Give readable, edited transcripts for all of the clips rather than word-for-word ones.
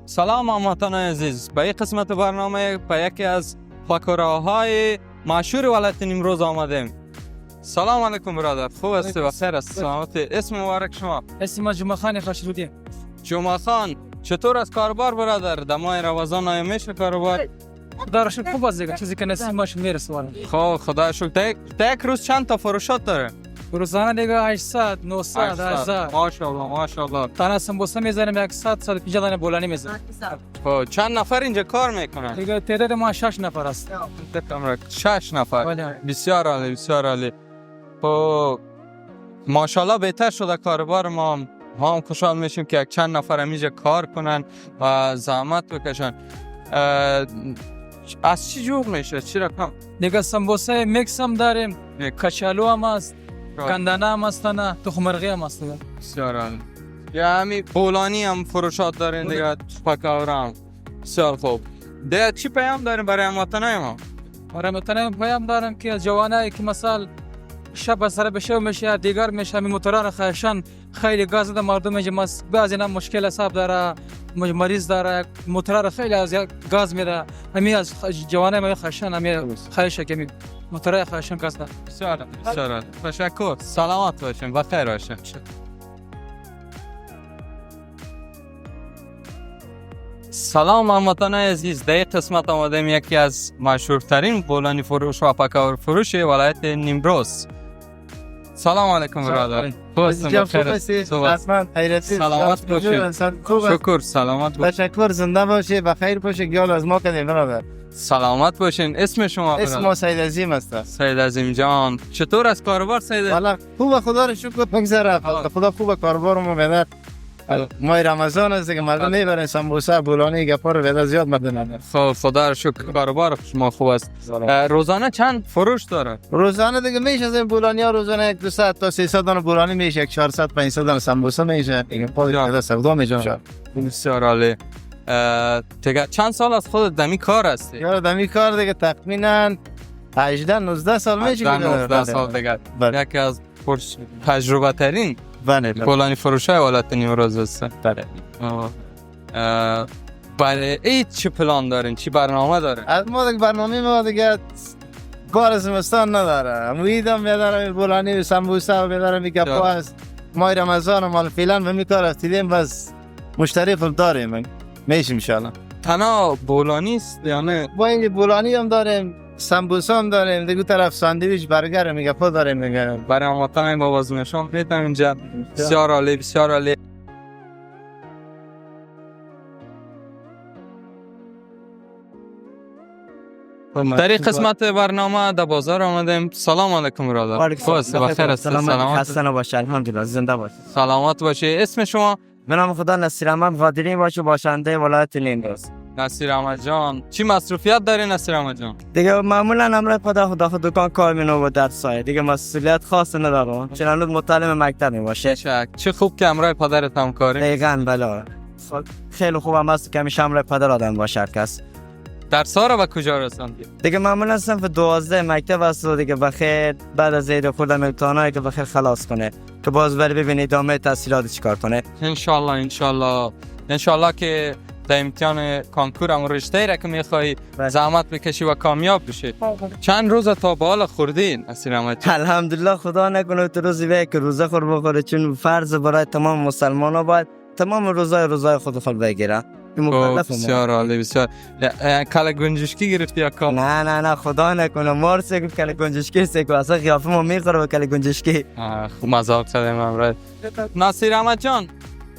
سلام هموطنان عزیز، به این قسمت برنامه به یکی از فقراهای مشهور ولایت نیمروز آمدیم. سلام علیکم برادر، خوب هستی؟ بخیر است؟ سلامتی؟ اسم مبارک شما؟ اسم من جمعه خان خشرودی. جمعه خان، چطور از کاربار برادر؟ در ماه رمضان آیا میشه کاربار؟ خدا را شکر خوب است دیگه، چیزی که نصیبش میرسه. خب خدا شکر. تا یک روز چند تا فروشات داره؟ روزانه دیگه 800 900 1000. ماشاءالله ماشاءالله. تنها سمبوسه میزنیم 100 150 دانه بولانی میزنیم. خب چند نفر اینجا کار میکنن؟ دیگه تعداد ما 6 نفر است. 6 نفر. بله. بسیار عالی بسیار عالی. خب ماشاءالله بهتر شده کاربار ما هم خوشحال میشیم که یک چند نفر اینجا کار کنن و زحمت بکشن. از چی جور میشه؟ چی رقم؟ دیگه سمبوسه میکس هم داریم، کچالو هم است، خب. کندانه هم است، تخم مرغی هم است دیگه. بسیار عالی. یا همین بولانی هم فروشات دارین دیگه، پکاورم. بسیار خوب. دیگه چی پیام داریم برای هموطنای ما؟ برای متنم پیام دارم که جوانایی که مثلا شب سر بشه میشه دیگر میشه همین موتورا خشن خیلی گاز ده مردم اینجا بعضی اینا مشکل حساب داره، مریض داره، موتورا خیلی از گاز میده، همین از جوانای ما خشن همین خواهش که موتورا خشن گاز ده. بسیار بسیار عالی. تشکر. سلامت باشین، بخیر باشین. سلام هموطنان عزیز، در این قسمت آمدیم یکی از مشهورترین بولانی فروش و پکاور فروش ولایت نیمروز. سلام علیکم برادر. خوب هستید؟ سلامت باشید. شکر سلامت باشید. تشکر، زنده باشی، بخیر باشی، گیال از ما کردیم برادر. سلامت باشین. اسم شما برادر؟ اسم ما سید عظیم است. سید عظیم جان، چطور از کاروبار سید؟ والا خوب، خدا رو شکر بگذره. خدا خوب کاربارمو بده. ماه رمضان است که مردم میبرن سمبوسه بولانی گپا رو بده زیاد مردم. خب خدا رو شکر کاروبار شما خوب است. روزانه چند فروش داره؟ روزانه دیگه میشه از بولانی ها روزانه 200 تا 300 دانه بولانی میشه، 400 500 دانه سمبوسه میشه. دیگه پای بده سودا میشه. بسیار عالی. دیگه چند سال از خودت دمی کار هستی؟ یا دمی کار دیگه تقریبا 18 19 سال میشه. 19 سال دیگه. یکی از تجربه ترین بله بولانی فروشای ولایت نیمروز است. بله. برای این چه پلان دارین؟ چی برنامه دارین؟ از ما دیگه برنامه ما دیگه کار زمستان نداره. امیدم میدارم بولانی و سمبوسه و میدارم گپا است. ماه رمضان مال فعلا به کار استیدیم، بس مشتری خوب داریم میشه ان شاء الله. تنها بولانی است یعنی با این بولانی هم داریم، سمبوسه هم داریم، دیگه طرف ساندویچ برگر میگه پا داریم میگه. برای هموطنان با بازنشان میتونم اینجا. بسیار عالی بسیار عالی. در این قسمت برنامه در بازار آمدیم. سلام علیکم برادر. خوب هستی؟ بخیر هستی؟ سلامت. خسته نباشی، الحمدلله، زنده باشی. سلامت باشی. اسم شما؟ به نام خدا نصیر احمد قادری باشه، باشنده ولایت نیمروز. نصیر احمد جان، چی مصروفیت داری نصیر احمد جان؟ دیگه معمولا امروز خدا دکان کار مینو و در سایه دیگه مسئولیت خاص ندارم، چون مطالب مکتب میباشه. چه خوب که امروز پدرت هم کاری. دقیقاً بله. خیلی خوبم است که همیشه امروز پدر آدم باشه کس. درس‌ها رو به کجا رسوندی؟ دیگه معمولا صنف 12 مکتب است و دیگه بخیر بعد از عید خودم امتحانایی که بخیر خلاص کنه که باز بری ببینید ادامه تحصیلات چیکار کنه. ان شاء الله که در امتحان کنکور هم رشته را که میخوای زحمت بکشی و کامیاب بشی. چند روز تا به حال خوردی نصیر احمد؟ الحمدلله، خدا نکنه تو روزی به که روزه خور بخوره، چون فرض برای تمام مسلمان‌ها باید تمام روزای خود بگیرن. بسیار عالی بسیار. کله گنجشکی گرفتی یا کام؟ نه خدا نکنه مارس که کله گنجشکی سکو اصلا قیافه ما میخوره به کله گنجشکی. خوب مذاق زدیم امروز. نصیر احمد جان،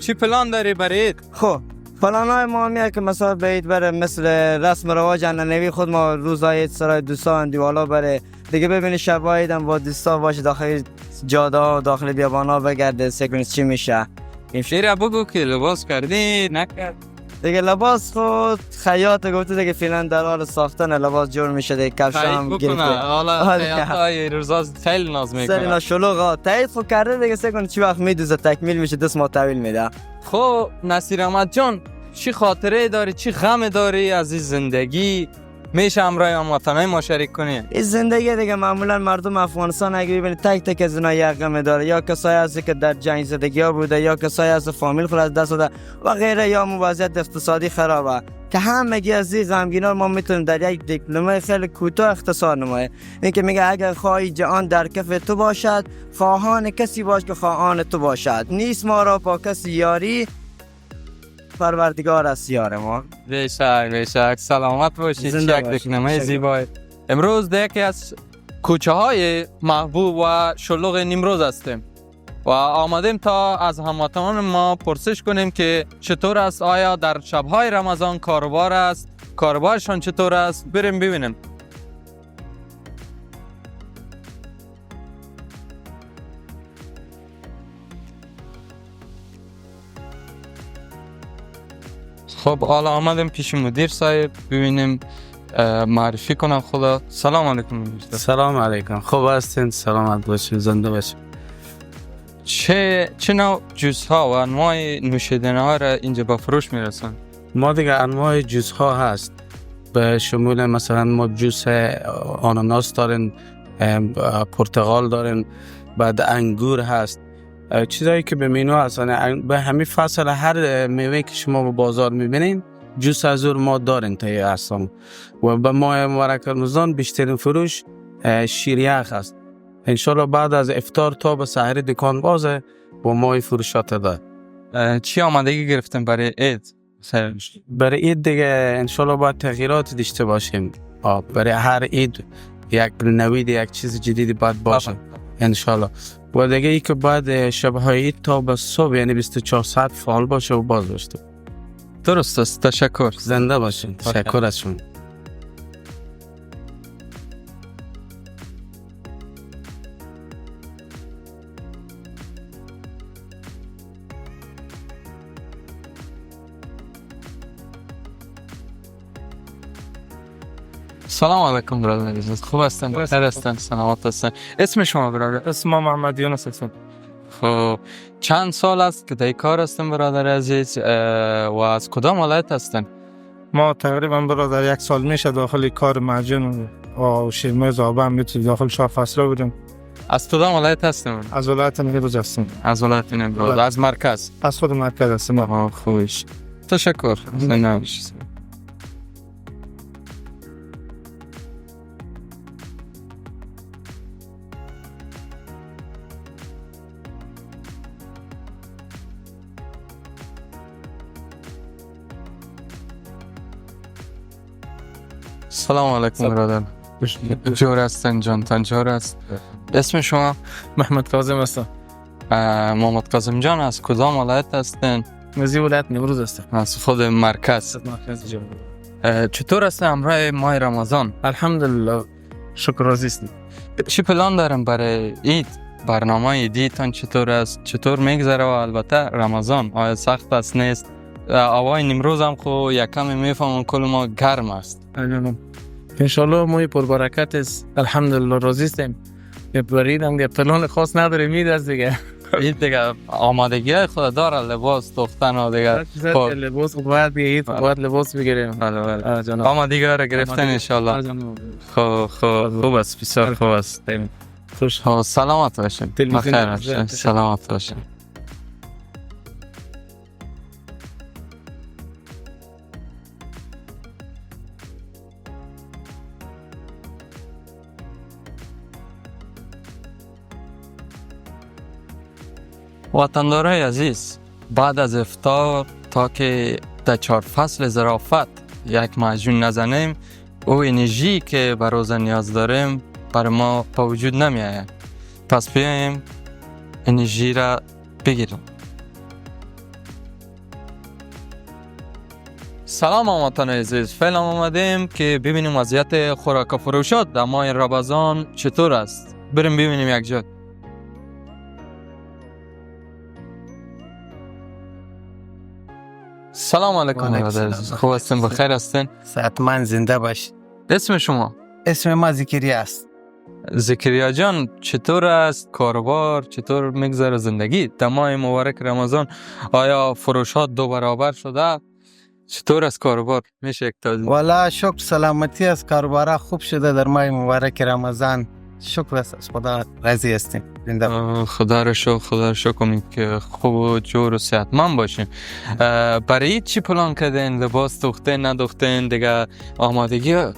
چی پلان داری برای عید؟ خب پلان‌های ما میاد که مثلا به عید بره، مثل رسم و رواج عنعنوی خود ما روزای عید سرای دوستان دیوالا بره دیگه، ببینی شب عید هم با دوستا باشه داخل جاده ها داخل بیابانا بگرده سکونس چی میشه. این شعر بگو که لباس کردی نکرد دیگه. لباس خود خیاط گفته دیگه فعلا در حال ساختن لباس جور میشه دیگه. کفش هم گرفته حالا خیاطای روزا خیلی ناز میکنه. سرینا شلوغا تایید خود کرده دیگه، سکون چی وقت میدوزه تکمیل میشه، دست ما طویل میده. خب نصیر احمد جان، چی خاطره داری، چی غم داری از این زندگی میشه همراه هموطنای ما شریک کنی؟ این زندگی دیگه معمولا مردم افغانستان اگه ببینید تک تک از اینا یقمه داره، یا کسایی هستی که در جنگ زدگی ها بوده، یا کسایی هست فامیل خود از دست داده و غیره، یا وضعیت اقتصادی خرابه که همگی از این غمگینا ما میتونیم در یک دیپلمه خیلی کوتاه اختصار نماییم. این که میگه اگر خواهی جهان در کف تو باشد، خواهان کسی باش که خواهان تو باشد، نیست ما را با کسی یاری، پروردگار است یار ما. بیشک سلامت باشید. زنده یک باشید. دکنمه زیبای. امروز در یکی از کوچه های محبوب و شلوغ نیمروز هستیم و آمدیم تا از هموطنان ما پرسش کنیم که چطور است، آیا در شبهای رمضان کاروبار است، کاروبارشان چطور است. بریم ببینیم. خب حالا آمدیم پیش مدیر صاحب ببینیم معرفی کنم خدا. سلام علیکم مدیر صاحب. سلام علیکم، خوب هستین؟ سلامت باشین، زنده باشین. چه نوع جوس ها و انواع نوشیدنی ها را اینجا به فروش میرسن؟ ما دیگه انواع جوس ها هست، به شمول مثلا ما جوس آناناس داریم، پرتقال داریم، بعد انگور هست، چیزایی که به مینو هستن. به همین فصل هر میوه که شما به بازار میبینین جوس از اون ما داریم تا یه هستم. و به ماه مبارک رمضان بیشترین فروش شیریخ هست. انشالله بعد از افطار تا به سحر دکان بازه با ما فروشات ده. چی آمادگی گرفتیم برای عید؟ برای عید دیگه انشالله باید تغییرات داشته باشیم. برای هر عید یک نوید، یک چیز جدیدی باید باشه انشالله. و دیگه ای که بعد شبهای عید تا به صبح یعنی 24 ساعت فعال باشه و باز باشه. درست است. تشکر. زنده باشین. تشکر از شما. سلام علیکم برادر عزیز. خوب هستن؟ بخیر هستن؟ سلامت هستن؟ اسم شما برادر؟ اسم محمد یونس هستم. خب چند سال است که در کار هستن برادر عزیز و از کدام ولایت هستن؟ ما تقریبا برادر 1 سال میشه داخل کار معجون و شیرمه زابه هم میتونیم داخل شاه فصله بودیم. از کدام ولایت هستن؟ از ولایت نیمروز هستیم. از ولایت نیمروز. از مرکز؟ از خود مرکز هستیم. خوبش. تشکر. زنده باشید. سلام علیکم برادر. جور هستن جان تنجور است. اسم شما؟ محمد کاظم هستم. محمد کاظم جان از کدام ولایت هستن؟ از ولایت نیمروز هستم. از خود مرکز. مرکز جان. چطور هستن همراه ماه رمضان؟ الحمدلله شکر عزیزم. چی پلان دارم برای عید؟ برنامه عیدیتان چطور است؟ چطور میگذره؟ و البته رمضان آیا سخت است نیست؟ هوای نیمروز هم خو یکم میفهمم کل ما گرم است. انشالله ما پربرکت است. الحمدلله راضی هستیم. یه بریدم یه پلان خاص نداره مید از دیگه. عید دیگه آمادگی های خود داره، لباس دختن و دیگه لباس باید بیایید، باید لباس بگیریم. بله جناب. آمادگی ها را گرفتن انشالله. خوب است، بسیار خوب است. سلامت باشین. بخیر باشین. سلامت باشین. وطندارای عزیز، بعد از افطار تا که در 4 فصل ظرافت یک معجون نزنیم، او انرژی که بر روزه نیاز داریم بر ما به وجود نمی آید. پس بیاییم انرژی را بگیریم. سلام هموطنان عزیز، فعلا آمدیم که ببینیم وضعیت خوراک و فروشات در ماه رمضان چطور است. بریم ببینیم یک جا. سلام علیکم برادر عزیز. خوب هستین؟ بخیر هستین؟ صحتمند زنده باش. اسم شما؟ اسم ما زکریا است. زکریا جان، چطور است کاروبار؟ چطور میگذره زندگی در ماه مبارک رمضان؟ آیا فروشات 2 برابر شده؟ چطور از کاروبار میشه یک توضیح؟ والا شکر سلامتی از کاروبارا خوب شده در ماه مبارک رمضان. شکر است از خدا راضی هستیم. زنده باد. خدا رو شکر کنیم که خوب و جور و صحتمند باشیم. برای چی پلان کردین؟ لباس دوختین ندوختین دیگه؟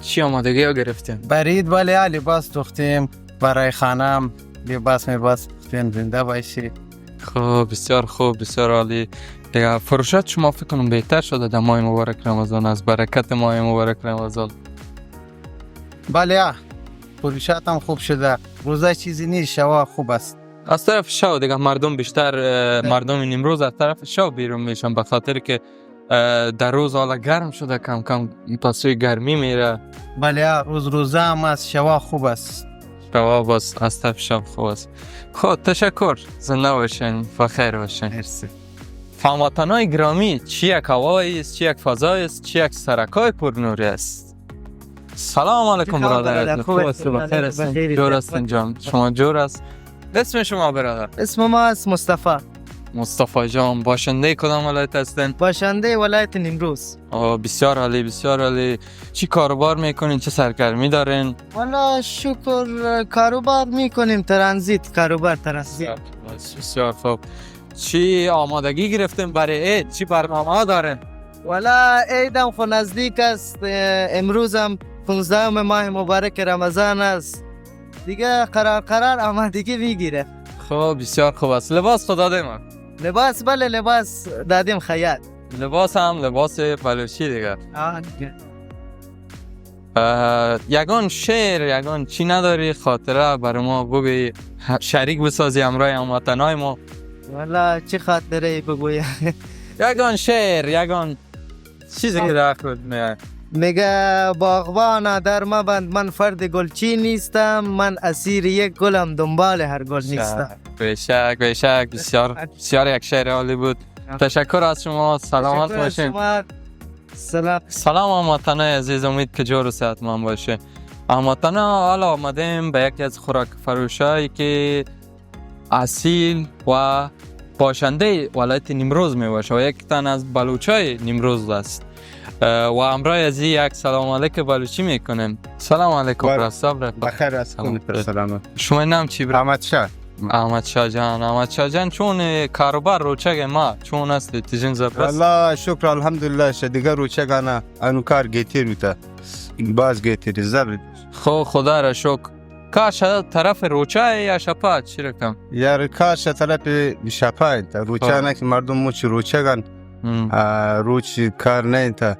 چی آمادگی ها گرفتین؟ برید ولی لباس دوختیم برای خانم لباس دوختیم. زنده باشی. خب بسیار خوب، بسیار عالی. دیگه فروشات شما فکر کنم بهتر شده در ماه مبارک رمضان از برکت ماه مبارک رمضان. بله فروشات هم خوب شده. روزا چیزی نیست، شوا خوب است. از طرف شو دیگه مردم بیشتر مردم امروز از طرف شو بیرون میشن به خاطر که در روز حالا گرم شده، کم کم پسوی گرمی میره. بله روزا هم از شوا خوب است. شوا باز از طرف شو خوب است. خب تشکر، زنده باشین، بخیر باشین. مرسی. هموطنان گرامی، چی یک هوایی است، چی یک فضایی است، چی یک سرکای پرنوری است. سلام علیکم برادر. خوب است؟ بخیر هستین؟ جور هستین جان؟ شما جور است؟ اسم شما برادر؟ اسم ما است مصطفی جان. باشنده کدام ولایت هستین؟ باشنده ولایت نیمروز. بسیار عالی، بسیار عالی. چی کاروبار میکنین؟ چه سرگرمی دارین؟ والا شکر کاروبار میکنیم، ترانزیت. بسیار خوب. چی آمادگی گرفتین برای عید؟ چی برنامه دارین؟ والا عیدم خو نزدیک است. امروز هم 15 ماه مبارک رمضان است دیگه. قرار آمادگی میگیره. خب بسیار خوب است. لباس خدا دادیم؟ لباس بله لباس دادیم خیاط. لباس هم لباس بلوچی دیگه. یگان شعر یگان چی نداری خاطره برای ما بگوی، شریک بسازی همراه هموطنای ما؟ والا چه خاطره بگویم؟ یگان شعر، یگان چیزی که در خود میاد. میگه باغبانا در مبند، من فرد گلچین نیستم، من اسیر یک گلم دنبال هر گل نیستم. بیشک بسیار یک شعر عالی بود. تشکر از شما. سلامت باشین. سلام هموطنای عزیز، امید که جور و صحتمند باشه. هموطنا حالا آمدیم به یکی از خوراک فروشایی که اصیل و باشنده ولایت نیمروز می باشه و یک تن از بلوچای نیمروز است و همراه از یک سلام علیک بلوچی میکنیم. سلام علیکم برا صبر. بخیر هستم. سلام. شما نام چی برا؟ احمد شاه جان چون کاروبار روچگ ما چون است تیجن زبرست؟ والله شکر الحمدلله دیگه روچگانه انو کار گیتیر بیتا باز گیتیر زبر. خب خدا را شکر. کارش طرف روچه یا شپا چی رکم؟ یار کارش طرف شپا تا روچه نه که مردم موچ روچگان روچ کار نه تا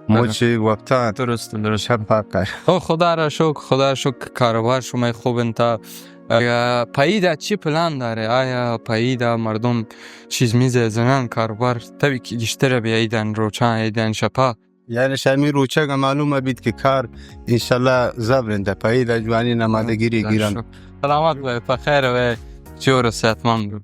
موچ وقتا درست شپا کار. خب خدا را شکر کاروبار شما خوب انت. پاییده چی پلان داره؟ آیا پاییده مردم چیز میزه زنن کاروبار تبی که گشتره بیایدن روچه ایدن شپا؟ یعنی شمی روچه معلومه بید که کار انشالله زبرنده پاییده جوانی نمادگیری گیرن. سلامت باید بخیر و جور و صحتمند بود.